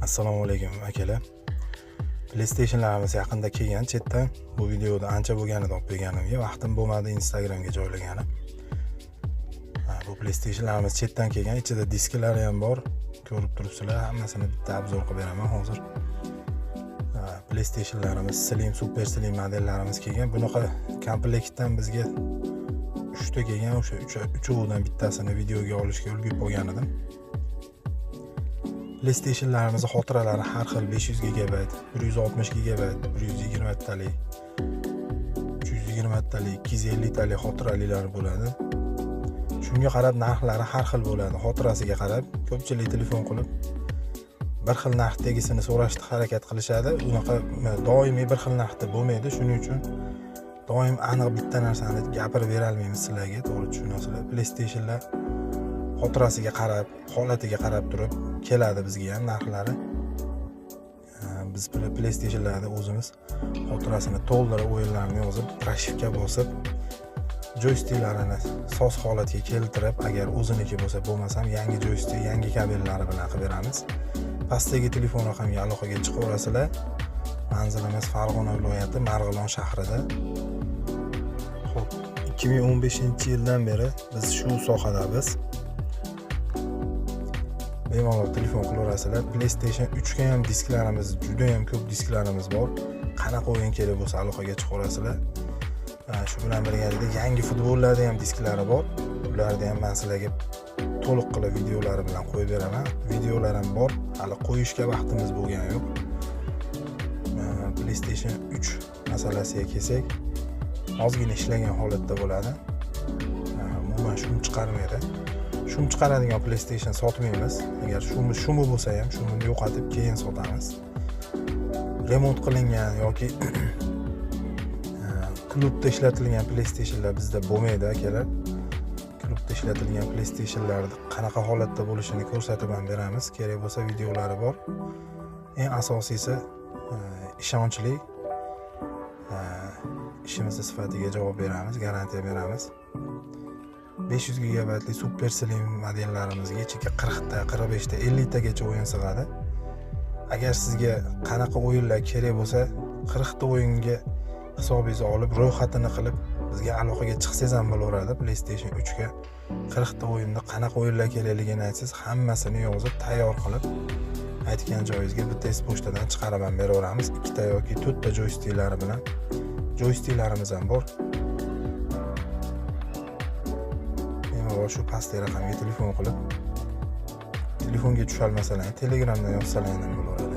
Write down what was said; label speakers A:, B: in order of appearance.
A: Assalomu alaykum akalar. PlayStationlarimiz yaqinda kelgan chetdan. Bu videoda ancha bo'lganida olib berganimga vaqtim bo'lmadi Instagramga joylaganim. Bu PlayStationlarimiz chetdan kelgan, ichida disklari ham bor. Ko'rib turibsizlar, hammasini bitta obzor qilib beraman hozir. PlayStationlarimiz Slim, Super Slim modellarimiz kelgan. Bunaqa komplektdan bizga 3 ta kelgan, o'sha 3ovidan bittasini videoga olishga ulgurib bo'lgan edim. PlayStationlarimiz xotiralari har xil 500 GB, 160 GB, 120 talik, 320 talik, 250 talik xotiralilar bo'ladi. Shunga qarab narxlari har xil bo'ladi. Xotirasiga qarab ko'pchilik telefon qilib bir xil narxdagisini so'rashga harakat qilishadi. Unaqa doimiy bir xil narxda bo'lmaydi. Shuning uchun doim aniq bitta narsani gapirib bera olmaymiz sizlarga, to'g'ri tushunasizlar. PlayStationlar xotirasiga qarab, holatiga qarab turib keladi bizga ham narxlari. Biz PlayStationlarda o'zimiz xotirasini to'ldirib, o'yinlarni yozib, rashivka bosib, joystiklarini soz holatga keltirib, agar o'ziniki bo'lmasam yangi joystik, yangi kabellari bilan qilib beramiz. Pastdagi telefon raqamiga aloqaga chiqaverasizlar. Manzilimiz Farg'ona viloyati Marg'ilon shahrida. Xo'p, 2015-yildan beri biz shu sohadamiz. Bemalol telefon qilaverasizlar. PlayStation 3 ga ham disklarimiz, juda ham ko'p disklarimiz bor. Qanaqa o'yin kerak bo'lsa aloqaga chiqaverasizlar. Shu bilan birgalikda yangi futbollarda ham disklari bor. Ularni ham men sizlarga to'liq qilib videolari bilan qo'yib beraman. Videolar ham bor. Hali qo'yishga vaqtimiz bo'lgani yo'q. PlayStation 3 masalasiga kelsak, ozgina ishlagan holatda bo'ladi. Umuman shum chiqarmaydi. Shum chiqaradigan PlayStation sotmaymiz. Agar shumi bo'lsa ham shumini yo'qotib keyin sotamiz. Remont qilingan yoki klubda ishlatilgan PlayStationlar bizda bo'lmaydi akalar. Klubda ishlatilgan PlayStationlarni qanaqa holatda bo'lishini ko'rsatib ham beramiz. Kerak bo'lsa videolari bor. Eng asosiysi ishonchli ishimiz sifatiga javob beramiz, garantiya beramiz. 500 GB Super Slim modellarimizga 40 ta, 45 ta, 50 tagacha o'yin sig'adi. Agar sizga qanaqa o'yinlar kerak bo'lsa, 40 ta o'yinga hisobingizni olib, ro'yxatini qilib bizga aloqaga chiqsangiz ham bo'laveradi. PlayStation 3 ga 40 ta o'yinda qanaqa o'yinlar kerakligini aytsangiz, hammasini yozib, tayyor qilib aytgan joyingizga bitta pochtadan chiqarib ham beraveramiz. 2 ta yoki 4 ta joystiklari bilan. Joystiklarimiz ham bor. Shu pastdagi raqamga telefon qilib, telefonga tusha olmasalar, Telegramdan yozsalar ham bo'laveradi.